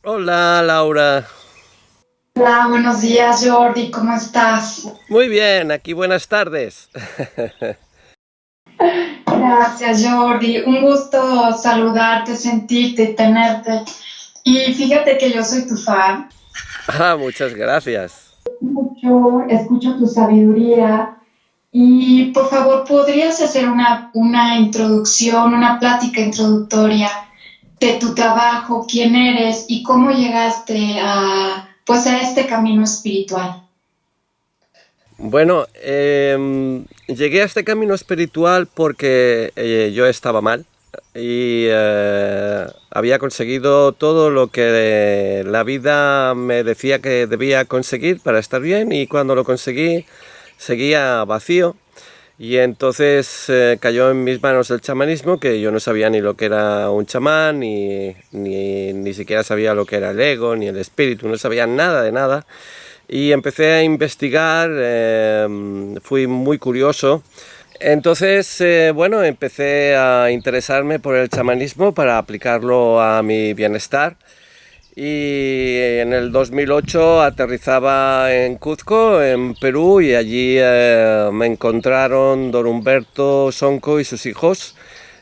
Hola Laura, Hola, buenos días, Jordi, ¿cómo estás? muy bien, aquí buenas tardes. Gracias, Jordi. Un gusto saludarte, sentirte y tenerte. Y fíjate que yo soy tu fan. Muchas gracias. Mucho, escucho tu sabiduría. Y por favor, ¿podrías hacer una introducción, una plática introductoria de tu trabajo, quién eres y cómo llegaste pues, a este camino espiritual? Bueno, llegué a este camino espiritual porque yo estaba mal y había conseguido todo lo que la vida me decía que debía conseguir para estar bien, y cuando lo conseguí seguía vacío. Y entonces cayó en mis manos el chamanismo, que yo no sabía ni lo que era un chamán, ni siquiera sabía lo que era el ego, ni el espíritu, no sabía nada de nada. Y empecé a investigar, fui muy curioso. Entonces, bueno, empecé a interesarme por el chamanismo para aplicarlo a mi bienestar. Y en el 2008 aterrizaba en Cuzco, en Perú, y allí me encontraron don Humberto Sonco y sus hijos,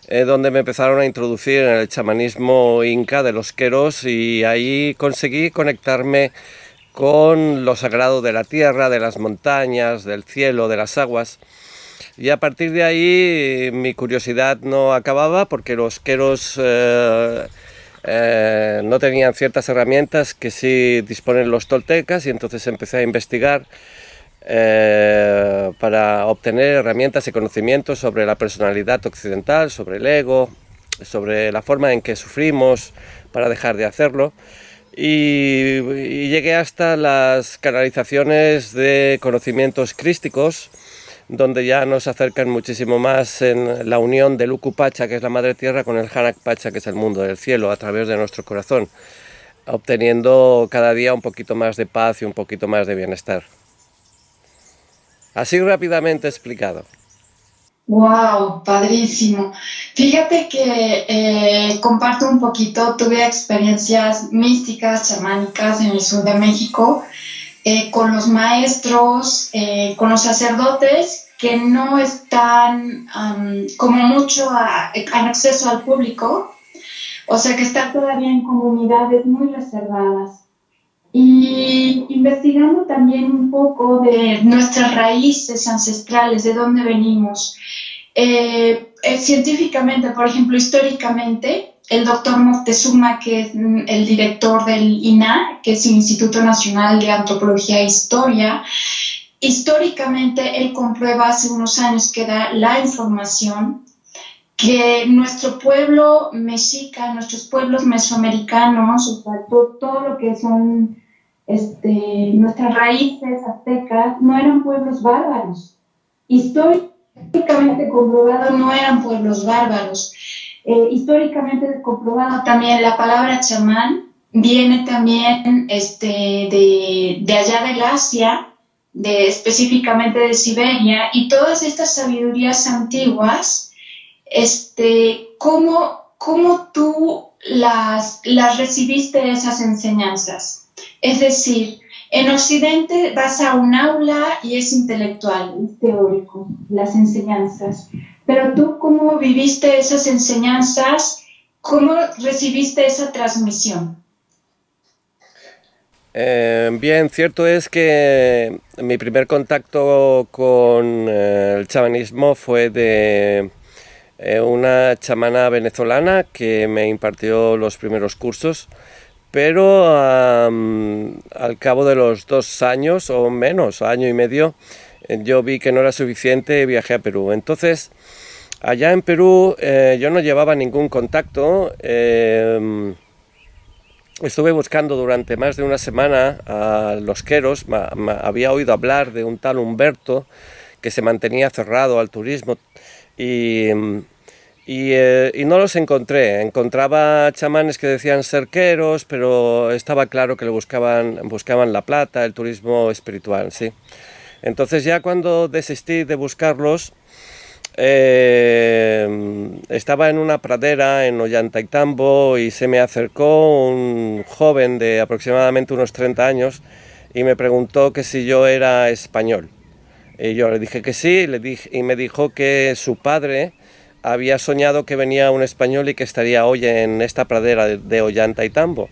donde me empezaron a introducir en el chamanismo inca de los queros, y ahí conseguí conectarme con lo sagrado de la tierra, de las montañas, del cielo, de las aguas. Y a partir de ahí mi curiosidad no acababa, porque los queros no tenían ciertas herramientas que sí disponen los toltecas, y entonces empecé a investigar para obtener herramientas y conocimientos sobre la personalidad occidental, sobre el ego, sobre la forma en que sufrimos para dejar de hacerlo. Y llegué hasta las canalizaciones de conocimientos crísticos, donde ya nos acercan muchísimo más en la unión del Uku Pacha, que es la Madre Tierra, con el Hanak Pacha, que es el mundo del cielo, a través de nuestro corazón, obteniendo cada día un poquito más de paz y un poquito más de bienestar. Así rápidamente explicado. Wow, padrísimo. Fíjate que comparto un poquito, tuve experiencias místicas, chamánicas en el sur de México, con los maestros, con los sacerdotes que no están como mucho en acceso al público, o sea que están todavía en comunidades muy reservadas. Y investigando también un poco de nuestras raíces ancestrales, de dónde venimos. Científicamente, por ejemplo, históricamente, el doctor Moctezuma, que es el director del INAH, que es el Instituto Nacional de Antropología e Historia, históricamente él comprueba hace unos años que da la información que nuestro pueblo mexica, nuestros pueblos mesoamericanos, o sea, todo lo que son nuestras raíces aztecas, no eran pueblos bárbaros. Históricamente comprobado, no eran pueblos bárbaros. Históricamente comprobado también la palabra chamán viene también de allá del Asia, específicamente de Siberia, y todas estas sabidurías antiguas, ¿cómo tú las recibiste esas enseñanzas? Es decir, en Occidente vas a un aula y es intelectual, es teórico, las enseñanzas. Pero tú, ¿cómo viviste esas enseñanzas? ¿Cómo recibiste esa transmisión? Bien, cierto es que mi primer contacto con el chamanismo fue de una chamana venezolana que me impartió los primeros cursos, pero al cabo de los 2 años o menos, año y medio, yo vi que no era suficiente y viajé a Perú. Entonces, allá en Perú yo no llevaba ningún contacto. Estuve buscando durante más de una semana a los queros. Había oído hablar de un tal Humberto que se mantenía cerrado al turismo, y, y no los encontré. Encontraba chamanes que decían ser queros, pero estaba claro que le buscaban la plata, el turismo espiritual, sí. Entonces ya cuando desistí de buscarlos, Estaba en una pradera en Ollantaytambo y se me acercó un joven de aproximadamente unos 30 años y me preguntó que si yo era español. Y yo le dije que sí, y me dijo que su padre había soñado que venía un español y que estaría hoy en esta pradera de Ollantaytambo.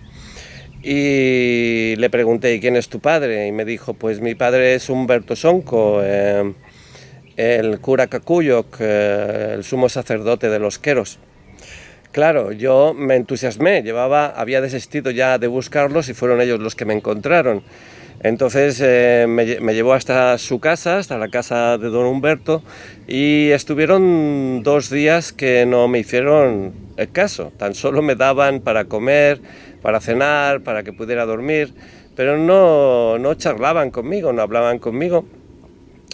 Y le pregunté, ¿y quién es tu padre? Y me dijo, pues mi padre es Humberto Sonco, el cura Cacuyoc, el sumo sacerdote de los Queros. Claro, yo me entusiasmé, había desistido ya de buscarlos y fueron ellos los que me encontraron. Entonces me llevó hasta su casa, hasta la casa de don Humberto, y estuvieron 2 días que no me hicieron caso. Tan solo me daban para comer, para cenar, para que pudiera dormir, pero no charlaban conmigo, no hablaban conmigo.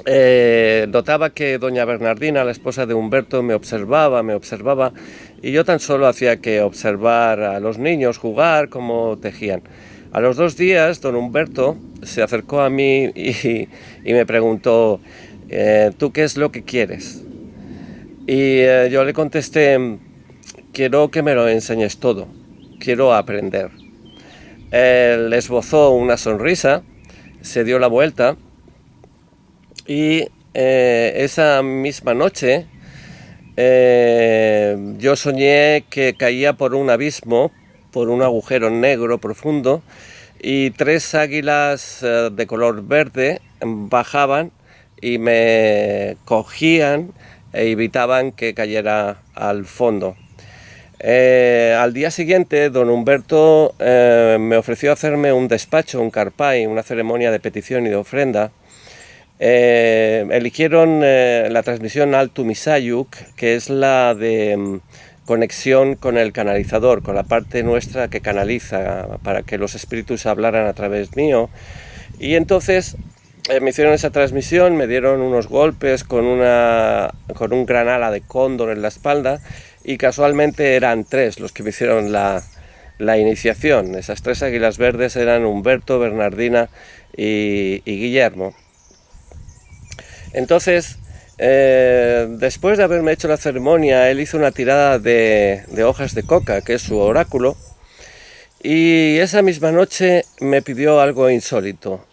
Notaba que doña Bernardina, la esposa de Humberto, me observaba, y yo tan solo hacía que observar a los niños jugar, cómo tejían. A los 2 días, don Humberto se acercó a mí y me preguntó, ¿tú qué es lo que quieres? Y yo le contesté, quiero que me lo enseñes todo, quiero aprender. Él esbozó una sonrisa, se dio la vuelta y esa misma noche yo soñé que caía por un abismo, por un agujero negro profundo, y 3 águilas de color verde bajaban y me cogían e evitaban que cayera al fondo. Al día siguiente, don Humberto me ofreció hacerme un despacho, un carpay, una ceremonia de petición y de ofrenda. Eligieron la transmisión Altu Misayuk, que es la de conexión con el canalizador, con la parte nuestra que canaliza para que los espíritus hablaran a través mío. Y entonces me hicieron esa transmisión, me dieron unos golpes con un gran ala de cóndor en la espalda, y casualmente eran 3 los que me hicieron la iniciación. Esas 3 águilas verdes eran Humberto, Bernardina y Guillermo. Entonces, después de haberme hecho la ceremonia, él hizo una tirada de hojas de coca, que es su oráculo, y esa misma noche me pidió algo insólito.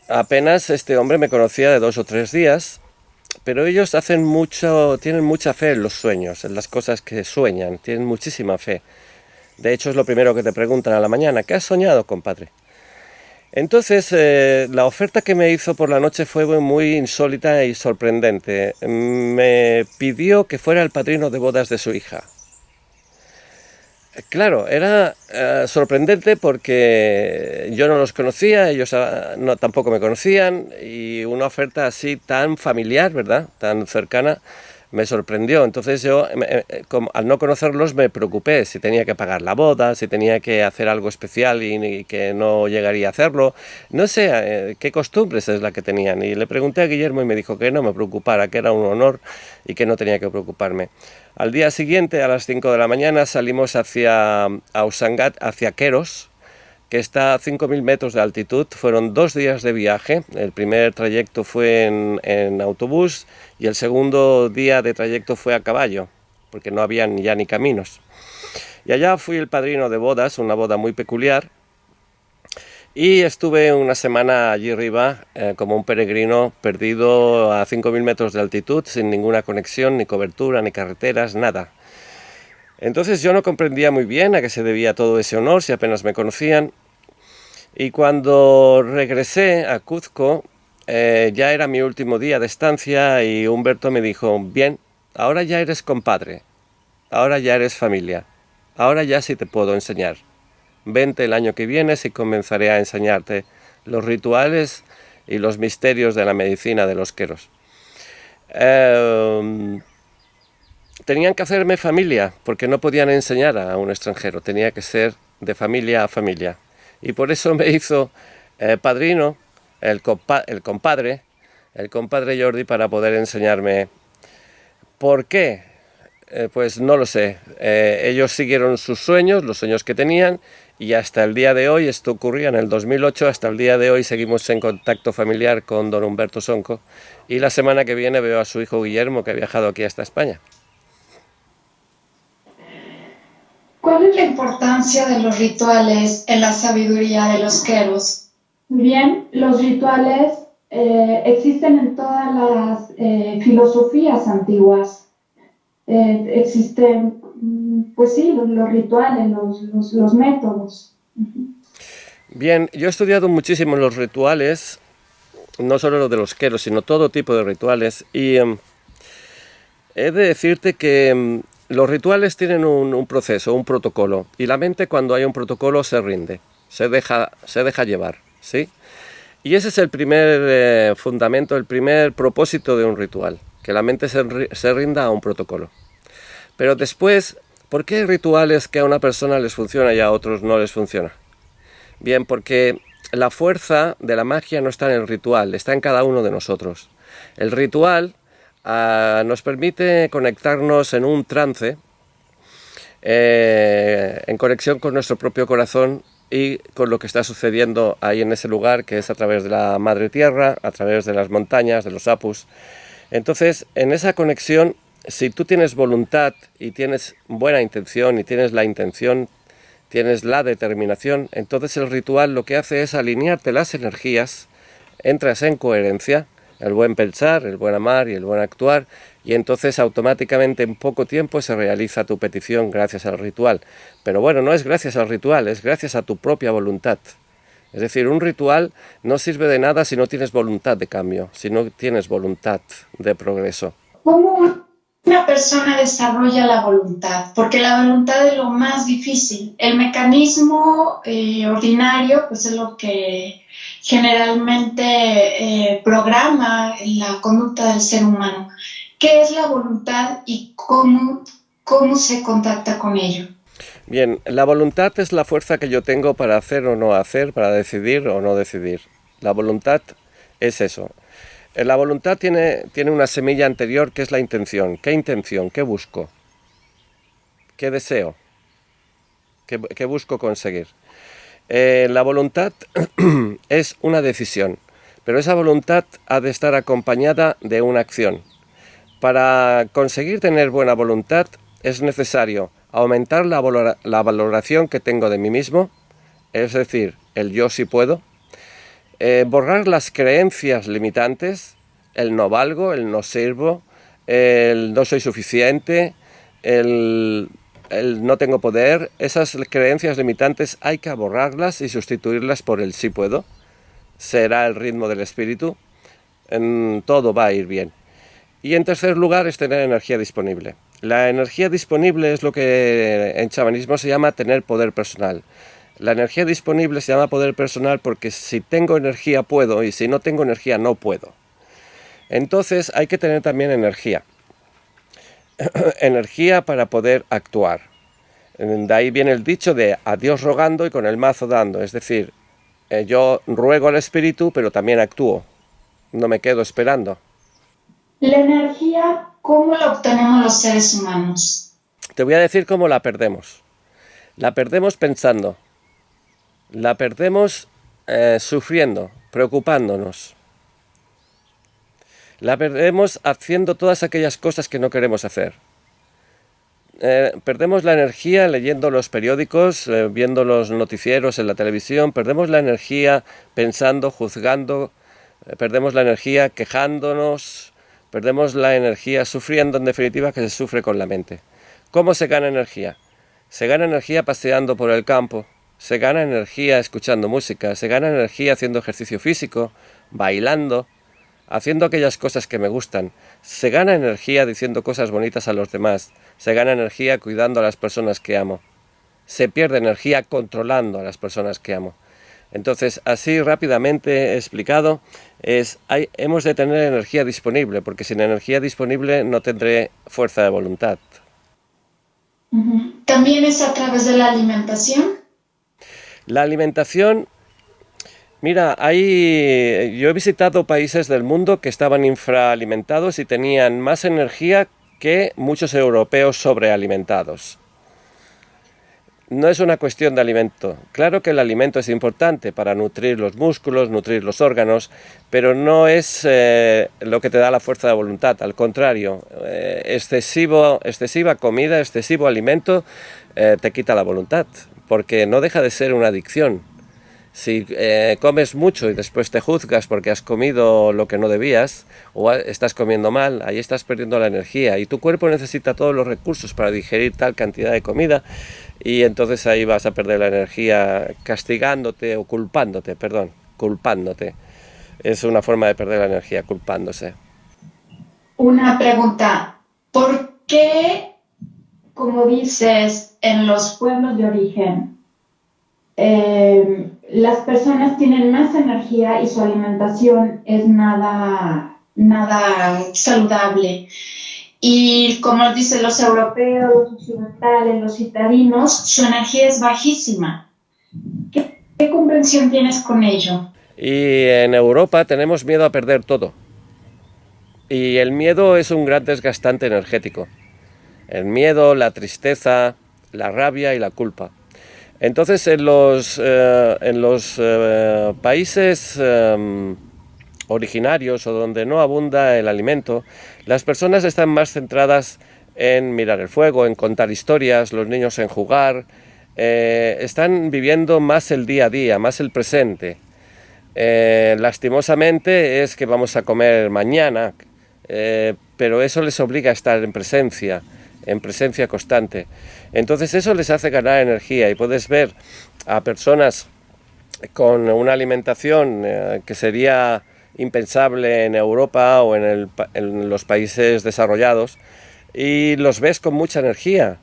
Apenas este hombre me conocía de 2 o 3 días, pero ellos tienen mucha fe en los sueños, en las cosas que sueñan, tienen muchísima fe. De hecho, es lo primero que te preguntan a la mañana, ¿qué has soñado, compadre? Entonces, la oferta que me hizo por la noche fue muy insólita y sorprendente. Me pidió que fuera el padrino de bodas de su hija. Claro, era sorprendente porque yo no los conocía, ellos tampoco me conocían, y una oferta así tan familiar, ¿verdad?, tan cercana, me sorprendió. Entonces yo, al no conocerlos, me preocupé si tenía que pagar la boda, si tenía que hacer algo especial y que no llegaría a hacerlo. No sé qué costumbres es la que tenían. Y le pregunté a Guillermo y me dijo que no me preocupara, que era un honor y que no tenía que preocuparme. Al día siguiente, a las 5 de la mañana, salimos hacia Ausangat, hacia Queros, que está a 5.000 metros de altitud. Fueron 2 días de viaje. El primer trayecto fue en autobús y el segundo día de trayecto fue a caballo, porque no habían ya ni caminos. Y allá fui el padrino de bodas, una boda muy peculiar, y estuve una semana allí arriba como un peregrino perdido a 5.000 metros de altitud, sin ninguna conexión, ni cobertura, ni carreteras, nada. Entonces yo no comprendía muy bien a qué se debía todo ese honor, si apenas me conocían. Y cuando regresé a Cuzco, ya era mi último día de estancia, y Humberto me dijo, bien, ahora ya eres compadre, ahora ya eres familia, ahora ya sí te puedo enseñar. Vente el año que viene y comenzaré a enseñarte los rituales y los misterios de la medicina de los Queros. Tenían que hacerme familia, porque no podían enseñar a un extranjero, tenía que ser de familia a familia. Y por eso me hizo padrino, el compadre Jordi, para poder enseñarme. ¿Por qué? Pues no lo sé. Ellos siguieron sus sueños, los sueños que tenían, y hasta el día de hoy, esto ocurría en el 2008, hasta el día de hoy seguimos en contacto familiar con don Humberto Sonco, y la semana que viene veo a su hijo Guillermo, que ha viajado aquí hasta España. ¿Cuál es la importancia de los rituales en la sabiduría de los queros? Muy bien, los rituales existen en todas las filosofías antiguas. Existen, pues sí, los rituales, los métodos. Bien, yo he estudiado muchísimo los rituales, no solo los de los queros, sino todo tipo de rituales, y he de decirte que los rituales tienen un proceso, un protocolo, y la mente cuando hay un protocolo se rinde, se deja llevar, ¿sí? Y ese es el primer fundamento, el primer propósito de un ritual, que la mente se rinda a un protocolo. Pero después, ¿por qué hay rituales que a una persona les funciona y a otros no les funciona? Bien, porque la fuerza de la magia no está en el ritual, está en cada uno de nosotros. El ritual nos permite conectarnos en un trance, en conexión con nuestro propio corazón y con lo que está sucediendo ahí en ese lugar, que es a través de la Madre Tierra, a través de las montañas, de los apus. Entonces, en esa conexión, si tú tienes voluntad y tienes buena intención y tienes la intención, tienes la determinación, entonces el ritual lo que hace es alinearte las energías, entras en coherencia, el buen pensar, el buen amar y el buen actuar, y entonces automáticamente en poco tiempo se realiza tu petición gracias al ritual. Pero bueno, no es gracias al ritual, es gracias a tu propia voluntad. Es decir, un ritual no sirve de nada si no tienes voluntad de cambio, si no tienes voluntad de progreso. ¿Cómo una persona desarrolla la voluntad? Porque la voluntad es lo más difícil. El mecanismo ordinario pues es lo que generalmente programa la conducta del ser humano. ¿Qué es la voluntad y cómo se contacta con ello? Bien, la voluntad es la fuerza que yo tengo para hacer o no hacer, para decidir o no decidir. La voluntad es eso. La voluntad tiene una semilla anterior que es la intención. ¿Qué intención? ¿Qué busco? ¿Qué deseo? ¿Qué busco conseguir? La voluntad es una decisión, pero esa voluntad ha de estar acompañada de una acción. Para conseguir tener buena voluntad es necesario aumentar la valoración que tengo de mí mismo, es decir, el yo sí puedo, borrar las creencias limitantes, el no valgo, el no sirvo, el no soy suficiente, el no tengo poder. Esas creencias limitantes hay que borrarlas y sustituirlas por el sí puedo. Será el ritmo del espíritu, todo va a ir bien. Y en tercer lugar es tener energía disponible. La energía disponible es lo que en chamanismo se llama tener poder personal. La energía disponible se llama poder personal porque si tengo energía puedo y si no tengo energía no puedo. Entonces hay que tener también energía. Energía para poder actuar. De ahí viene el dicho de a Dios rogando y con el mazo dando. Es decir, yo ruego al espíritu pero también actúo. No me quedo esperando. La energía, ¿cómo la obtenemos los seres humanos? Te voy a decir cómo la perdemos. La perdemos pensando. La perdemos sufriendo, preocupándonos. La perdemos haciendo todas aquellas cosas que no queremos hacer. Perdemos la energía leyendo los periódicos, viendo los noticieros en la televisión. Perdemos la energía pensando, juzgando. Perdemos la energía quejándonos. Perdemos la energía sufriendo, en definitiva, que se sufre con la mente. ¿Cómo se gana energía? Se gana energía paseando por el campo, se gana energía escuchando música, se gana energía haciendo ejercicio físico, bailando, haciendo aquellas cosas que me gustan. Se gana energía diciendo cosas bonitas a los demás, se gana energía cuidando a las personas que amo. Se pierde energía controlando a las personas que amo. Entonces, así rápidamente explicado, hemos de tener energía disponible, porque sin energía disponible no tendré fuerza de voluntad. ¿También es a través de la alimentación? La alimentación, mira, yo he visitado países del mundo que estaban infraalimentados y tenían más energía que muchos europeos sobrealimentados. No es una cuestión de alimento. Claro que el alimento es importante para nutrir los músculos, nutrir los órganos, pero no es lo que te da la fuerza de voluntad. Al contrario, excesiva comida, excesivo alimento te quita la voluntad, porque no deja de ser una adicción. Si comes mucho y después te juzgas porque has comido lo que no debías o estás comiendo mal, ahí estás perdiendo la energía y tu cuerpo necesita todos los recursos para digerir tal cantidad de comida y entonces ahí vas a perder la energía castigándote o culpándote. Es una forma de perder la energía, culpándose. Una pregunta, ¿por qué, como dices, en los pueblos de origen, las personas tienen más energía y su alimentación es nada saludable? Y como dicen los europeos, los occidentales, los citadinos, su energía es bajísima. ¿Qué comprensión tienes con ello? Y en Europa tenemos miedo a perder todo. Y el miedo es un gran desgastante energético. El miedo, la tristeza, la rabia y la culpa. Entonces en los países originarios o donde no abunda el alimento, las personas están más centradas en mirar el fuego, en contar historias, los niños en jugar, están viviendo más el día a día, más el presente. Lastimosamente es que vamos a comer mañana, pero eso les obliga a estar en presencia constante. Entonces eso les hace ganar energía y puedes ver a personas con una alimentación que sería impensable en Europa o en los países desarrollados y los ves con mucha energía,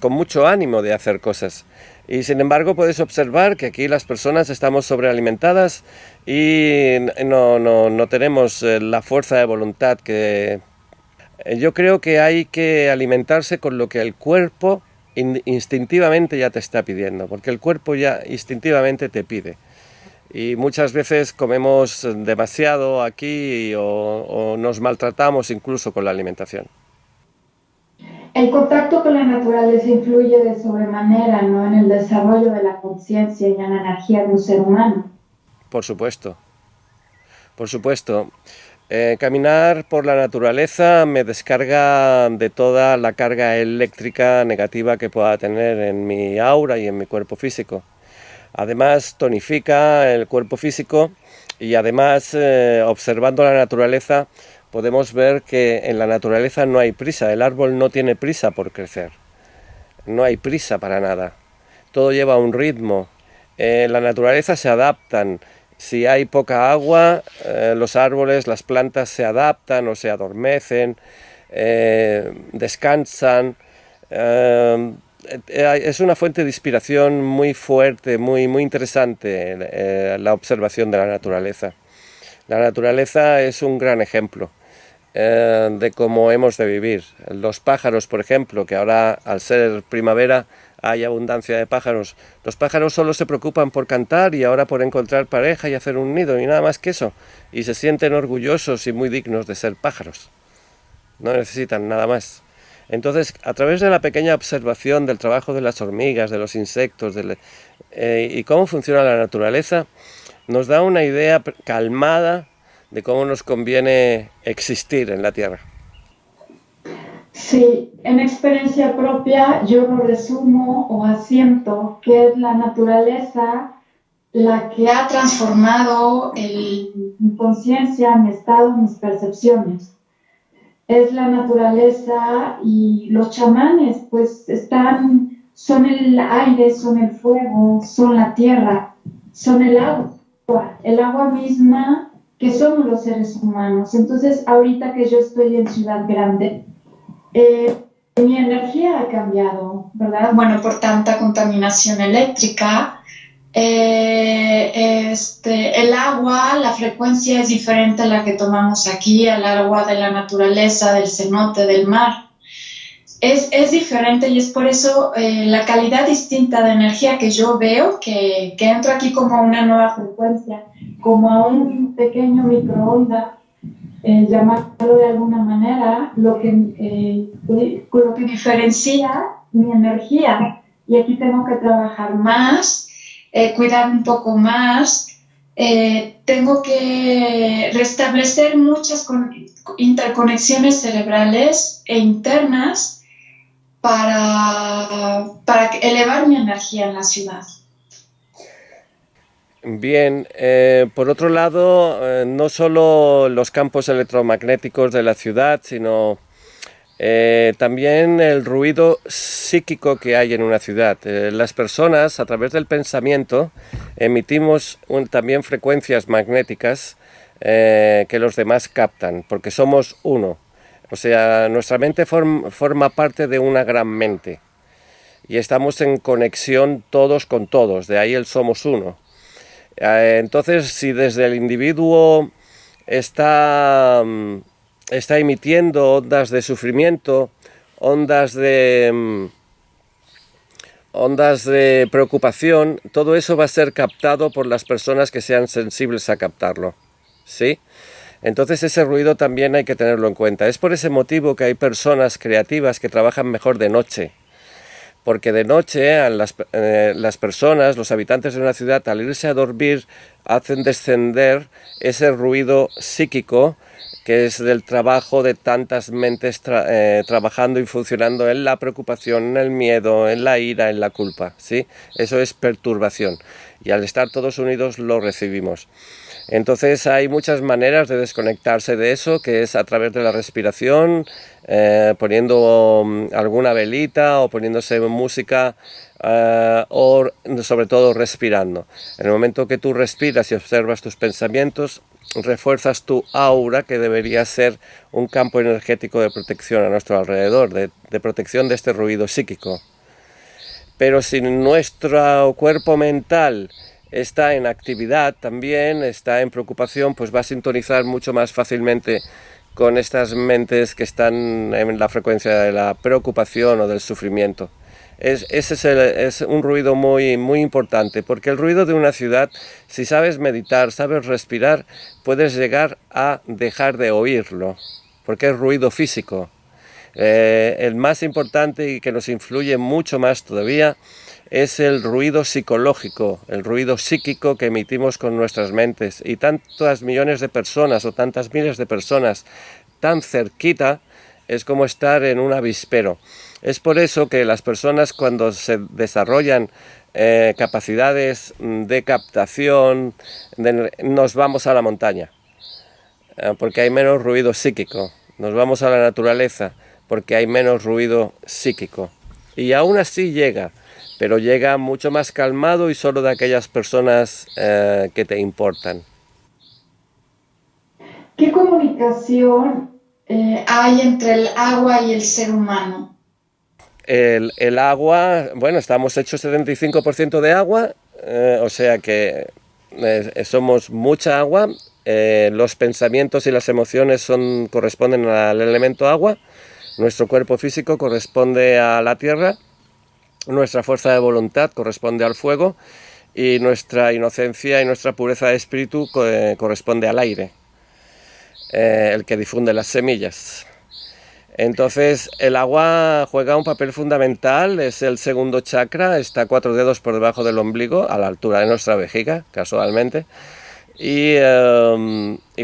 con mucho ánimo de hacer cosas. Y sin embargo puedes observar que aquí las personas estamos sobrealimentadas y no tenemos la fuerza de voluntad que... Yo creo que hay que alimentarse con lo que el cuerpo instintivamente ya te está pidiendo, porque el cuerpo ya instintivamente te pide. Y muchas veces comemos demasiado aquí o nos maltratamos incluso con la alimentación. El contacto con la naturaleza influye de sobremanera, ¿no?, en el desarrollo de la conciencia y en la energía de un ser humano. Por supuesto. Caminar por la naturaleza me descarga de toda la carga eléctrica negativa que pueda tener en mi aura y en mi cuerpo físico. Además tonifica el cuerpo físico y además observando la naturaleza podemos ver que en la naturaleza no hay prisa, el árbol no tiene prisa por crecer, no hay prisa para nada, todo lleva un ritmo, la naturaleza se adaptan. Si hay poca agua, los árboles, las plantas se adaptan o se adormecen, descansan. Es una fuente de inspiración muy fuerte, muy interesante la observación de la naturaleza. La naturaleza es un gran ejemplo de cómo hemos de vivir. Los pájaros, por ejemplo, que ahora al ser primavera hay abundancia de pájaros. Los pájaros solo se preocupan por cantar y ahora por encontrar pareja y hacer un nido y nada más que eso. Y se sienten orgullosos y muy dignos de ser pájaros. No necesitan nada más. Entonces, a través de la pequeña observación del trabajo de las hormigas, de los insectos y cómo funciona la naturaleza, nos da una idea calmada de cómo nos conviene existir en la Tierra. Sí, en experiencia propia yo lo resumo o asiento que es la naturaleza la que ha transformado mi conciencia, mi estado, mis percepciones. Es la naturaleza y los chamanes pues son el aire, son el fuego, son la tierra, son el agua misma que somos los seres humanos. Entonces ahorita que yo estoy en Ciudad Grande, mi energía ha cambiado, ¿verdad? Bueno, por tanta contaminación eléctrica, el agua, la frecuencia es diferente a la que tomamos aquí, al agua de la naturaleza, del cenote, del mar. Es diferente y es por eso la calidad distinta de energía que yo veo, que entro aquí como a una nueva frecuencia, como a un pequeño microondas, llamarlo de alguna manera, lo que diferencia mi energía. Y aquí tengo que trabajar más, cuidar un poco más, tengo que restablecer muchas interconexiones cerebrales e internas para elevar mi energía en la ciudad. Bien, por otro lado, no solo los campos electromagnéticos de la ciudad, sino también el ruido psíquico que hay en una ciudad. Las personas, a través del pensamiento, emitimos también frecuencias magnéticas que los demás captan, porque somos uno. O sea, nuestra mente forma parte de una gran mente y estamos en conexión todos con todos, de ahí el somos uno. Entonces, si desde el individuo está emitiendo ondas de sufrimiento, ondas de preocupación, todo eso va a ser captado por las personas que sean sensibles a captarlo, ¿sí? Entonces ese ruido también hay que tenerlo en cuenta. Es por ese motivo que hay personas creativas que trabajan mejor de noche, porque de noche las personas, los habitantes de una ciudad, al irse a dormir, hacen descender ese ruido psíquico que es del trabajo de tantas mentes trabajando y funcionando en la preocupación, en el miedo, en la ira, en la culpa, ¿sí? Eso es perturbación, y al estar todos unidos lo recibimos. Entonces hay muchas maneras de desconectarse de eso, que es a través de la respiración, poniendo alguna velita o poniéndose música, o sobre todo respirando. En el momento que tú respiras y observas tus pensamientos, refuerzas tu aura, que debería ser un campo energético de protección a nuestro alrededor, de protección de este ruido psíquico. Pero si nuestro cuerpo mental está en actividad también, está en preocupación, pues va a sintonizar mucho más fácilmente con estas mentes que están en la frecuencia de la preocupación o del sufrimiento. Ese es un ruido muy, muy importante, porque el ruido de una ciudad, si sabes meditar, sabes respirar, puedes llegar a dejar de oírlo, porque es ruido físico. El más importante y que nos influye mucho más todavía es el ruido psicológico, el ruido psíquico que emitimos con nuestras mentes. Y tantas millones de personas o tantas miles de personas tan cerquita es como estar en un avispero. Es por eso que las personas, cuando se desarrollan capacidades de captación, nos vamos a la montaña, porque hay menos ruido psíquico. Nos vamos a la naturaleza porque hay menos ruido psíquico. Y aún así llega, pero llega mucho más calmado y solo de aquellas personas que te importan. ¿Qué comunicación hay entre el agua y el ser humano? El agua, bueno, estamos hechos 75% de agua, o sea que somos mucha agua. Los pensamientos y las emociones corresponden al elemento agua. Nuestro cuerpo físico corresponde a la tierra. Nuestra fuerza de voluntad corresponde al fuego, y nuestra inocencia y nuestra pureza de espíritu corresponde al aire, el que difunde las semillas. Entonces el agua juega un papel fundamental, es el segundo chakra, está 4 dedos por debajo del ombligo, a la altura de nuestra vejiga, casualmente, y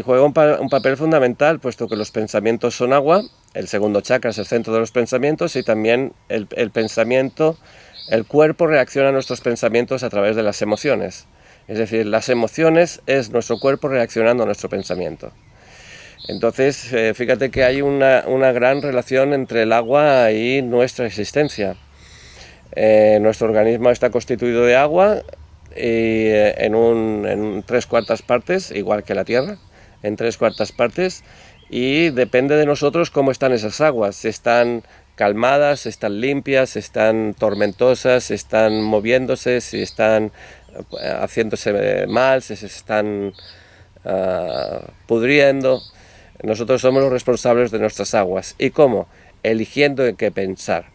juega un papel fundamental, puesto que los pensamientos son agua. El segundo chakra es el centro de los pensamientos, y también el pensamiento, el cuerpo reacciona a nuestros pensamientos a través de las emociones. Es decir, las emociones es nuestro cuerpo reaccionando a nuestro pensamiento. Entonces, fíjate que hay una gran relación entre el agua y nuestra existencia. Nuestro organismo está constituido de agua, y en 3/4 partes, igual que la Tierra, en 3/4 partes, y depende de nosotros cómo están esas aguas, si están calmadas, si están limpias, si están tormentosas, si están moviéndose, si están haciéndose mal, si se están pudriendo. Nosotros somos los responsables de nuestras aguas. ¿Y cómo? Eligiendo en qué pensar.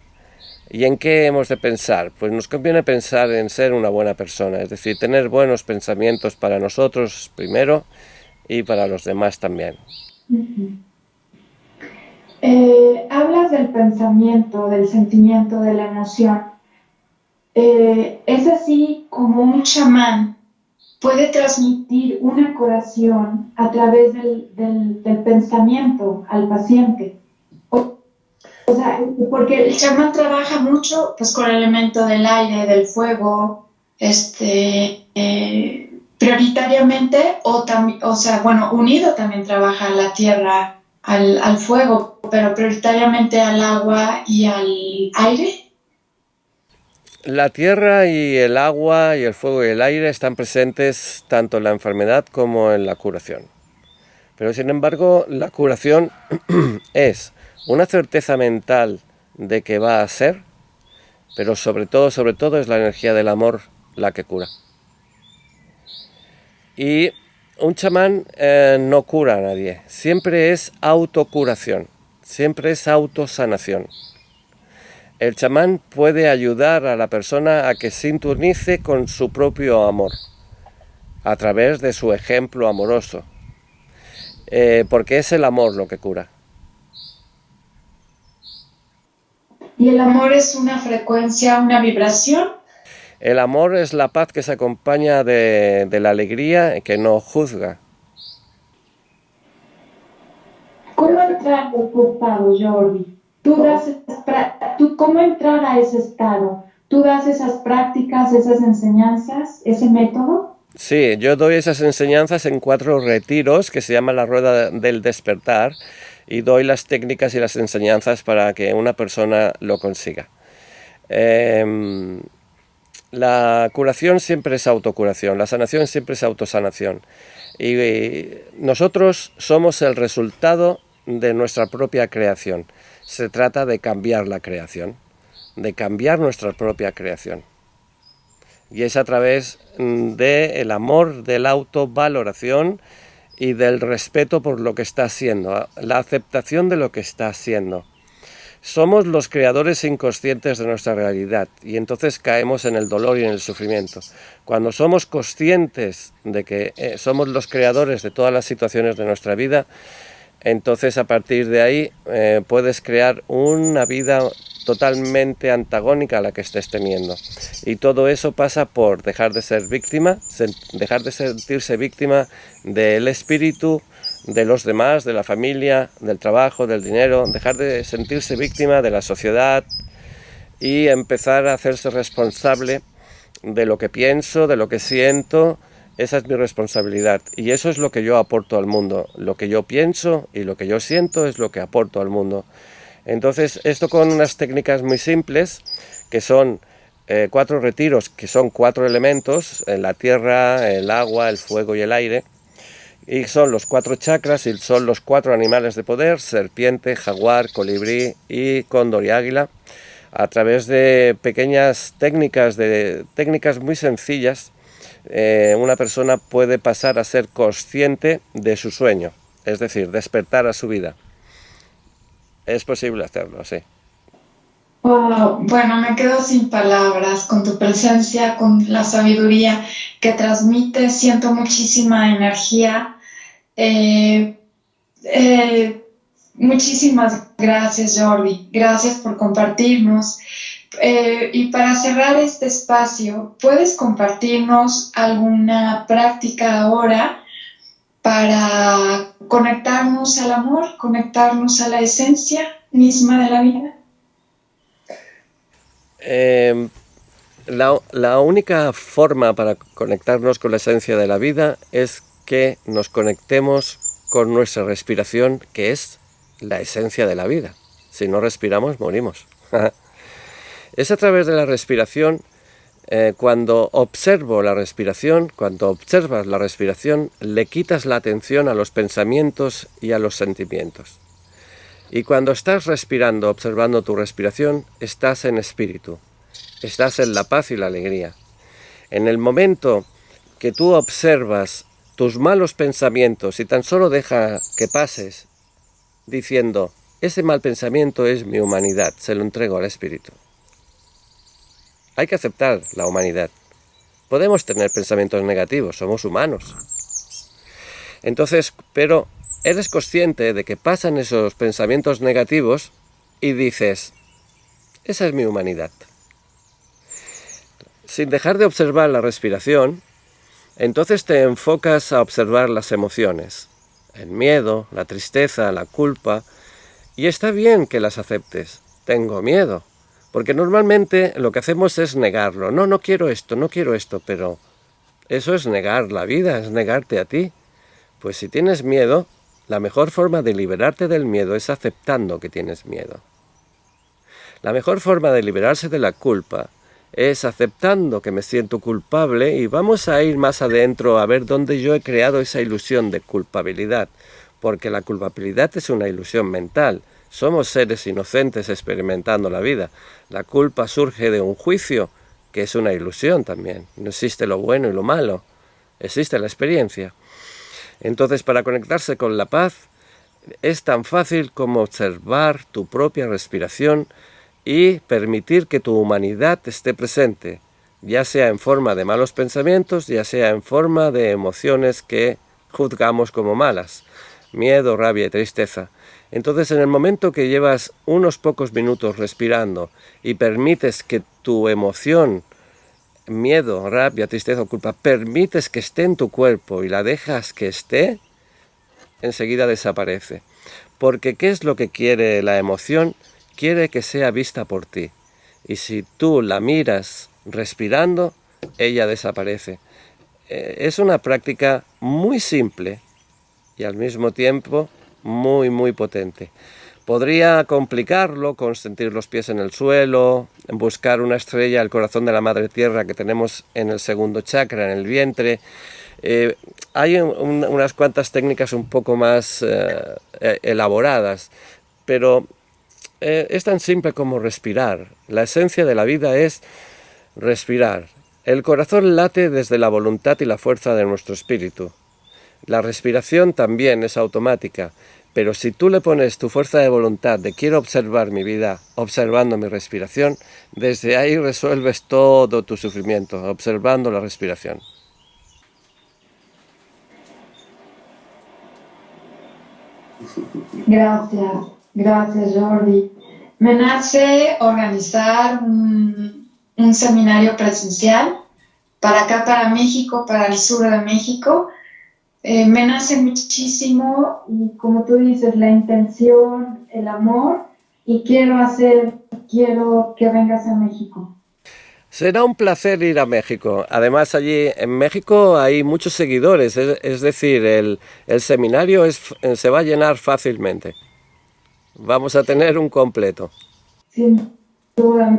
¿Y en qué hemos de pensar? Pues nos conviene pensar en ser una buena persona, es decir, tener buenos pensamientos para nosotros primero y para los demás también. Ujú. Hablas del pensamiento, del sentimiento, de la emoción. Es así como un chamán puede transmitir una curación a través del pensamiento al paciente. O sea, porque El chamán trabaja mucho pues con el elemento del aire, del fuego, prioritariamente, o sea, bueno, unido también trabaja la tierra al fuego, pero prioritariamente al agua y al aire. La tierra y el agua y el fuego y el aire están presentes tanto en la enfermedad como en la curación. Pero sin embargo, la curación es una certeza mental de que va a ser, pero sobre todo es la energía del amor la que cura. Y un chamán no cura a nadie, siempre es autocuración, siempre es autosanación. El chamán puede ayudar a la persona a que sintonice con su propio amor, a través de su ejemplo amoroso, porque es el amor lo que cura. Y el amor es una frecuencia, una vibración. El amor es la paz que se acompaña de la alegría que no juzga. ¿cómo entrar a ese estado, Jordi? ¿Cómo entrar a ese estado? ¿Tú das esas prácticas, esas enseñanzas, ese método? Sí, yo doy esas enseñanzas en 4 retiros que se llama la Rueda del Despertar y doy las técnicas y las enseñanzas para que una persona lo consiga. La curación siempre es autocuración, la sanación siempre es autosanación. Y nosotros somos el resultado de nuestra propia creación. Se trata de cambiar la creación, de cambiar nuestra propia creación. Y es a través del amor, de la autovaloración y del respeto por lo que está siendo, la aceptación de lo que está siendo. Somos los creadores inconscientes de nuestra realidad y entonces caemos en el dolor y en el sufrimiento. Cuando somos conscientes de que somos los creadores de todas las situaciones de nuestra vida, entonces a partir de ahí puedes crear una vida totalmente antagónica a la que estés teniendo. Y todo eso pasa por dejar de ser víctima, dejar de sentirse víctima del espíritu, de los demás, de la familia, del trabajo, del dinero, dejar de sentirse víctima de la sociedad y empezar a hacerse responsable de lo que pienso, de lo que siento. Esa es mi responsabilidad y eso es lo que yo aporto al mundo. Lo que yo pienso y lo que yo siento es lo que aporto al mundo. Entonces, esto con unas técnicas muy simples, que son 4 retiros, que son 4 elementos, la tierra, el agua, el fuego y el aire, y son los 4 chakras y son los 4 animales de poder, serpiente, jaguar, colibrí y cóndor y águila, a través de pequeñas técnicas muy sencillas. Una persona puede pasar a ser consciente de su sueño, es decir, despertar a su vida. Es posible hacerlo, sí. Wow, bueno, me quedo sin palabras con tu presencia, con la sabiduría que transmites. Siento muchísima energía. Eh, eh, Muchísimas gracias, Jordi. Gracias por compartirnos. Y para cerrar este espacio, ¿puedes compartirnos alguna práctica ahora para conectarnos al amor, conectarnos a la esencia misma de la vida? La única forma para conectarnos con la esencia de la vida es que nos conectemos con nuestra respiración, que es la esencia de la vida. Si no respiramos, morimos. Es a través de la respiración, cuando observas la respiración, le quitas la atención a los pensamientos y a los sentimientos. Y cuando estás respirando, observando tu respiración, estás en espíritu, estás en la paz y la alegría. En el momento que tú observas tus malos pensamientos y tan solo deja que pases diciendo, ese mal pensamiento es mi humanidad, se lo entrego al espíritu. Hay que aceptar la humanidad. Podemos tener pensamientos negativos, somos humanos. Entonces, pero eres consciente de que pasan esos pensamientos negativos y dices, esa es mi humanidad. Sin dejar de observar la respiración, entonces te enfocas a observar las emociones, el miedo, la tristeza, la culpa, y está bien que las aceptes. Tengo miedo, porque normalmente lo que hacemos es negarlo. No, no quiero esto, pero eso es negar la vida, es negarte a ti. Pues si tienes miedo, la mejor forma de liberarte del miedo es aceptando que tienes miedo. La mejor forma de liberarse de la culpa es aceptando que me siento culpable, y vamos a ir más adentro a ver dónde yo he creado esa ilusión de culpabilidad, porque la culpabilidad es una ilusión mental. Somos seres inocentes experimentando la vida. La culpa surge de un juicio, que es una ilusión también. No existe lo bueno y lo malo, existe la experiencia. Entonces, para conectarse con la paz, es tan fácil como observar tu propia respiración y permitir que tu humanidad esté presente, ya sea en forma de malos pensamientos, ya sea en forma de emociones que juzgamos como malas, miedo, rabia y tristeza. Entonces, en el momento que llevas unos pocos minutos respirando y permites que tu emoción, miedo, rabia, tristeza o culpa, permites que esté en tu cuerpo y la dejas que esté, enseguida desaparece. Porque ¿qué es lo que quiere la emoción? Quiere que sea vista por ti. Y si tú la miras respirando, ella desaparece. Es una práctica muy simple y al mismo tiempo muy, muy potente. Podría complicarlo con sentir los pies en el suelo, buscar una estrella al corazón de la Madre Tierra que tenemos en el segundo chakra, en el vientre. Hay unas cuantas técnicas un poco más elaboradas, pero es tan simple como respirar. La esencia de la vida es respirar. El corazón late desde la voluntad y la fuerza de nuestro espíritu. La respiración también es automática, pero si tú le pones tu fuerza de voluntad de quiero observar mi vida observando mi respiración, desde ahí resuelves todo tu sufrimiento, observando la respiración. Gracias Jordi. Me nace organizar un seminario presencial para acá, para México, para el sur de México. Me nace muchísimo, Y como tú dices, la intención, el amor, y quiero que vengas a México. Será un placer ir a México. Además, allí en México hay muchos seguidores, es decir, el seminario se va a llenar fácilmente. Vamos a tener un completo. Sin duda,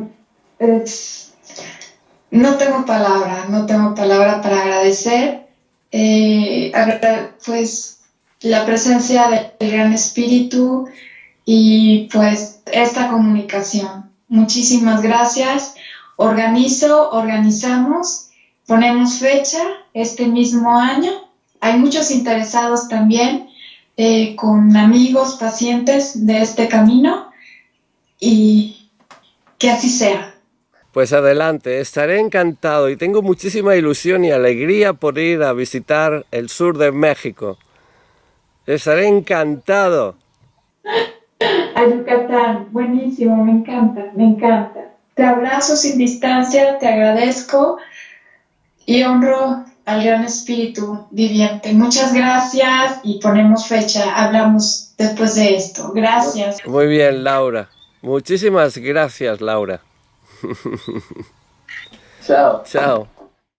no tengo palabra para agradecer pues la presencia del Gran Espíritu y pues esta comunicación. Muchísimas gracias. Organizamos, ponemos fecha este mismo año. Hay muchos interesados también con amigos, pacientes de este camino, y que así sea. Pues adelante, estaré encantado y tengo muchísima ilusión y alegría por ir a visitar el sur de México. Estaré encantado. a Yucatán, buenísimo, me encanta. Te abrazo sin distancia, te agradezco y honro al Gran Espíritu viviente. Muchas gracias y ponemos fecha, hablamos después de esto. Gracias. Muy bien, Laura. Muchísimas gracias, Laura. Chao. Chao.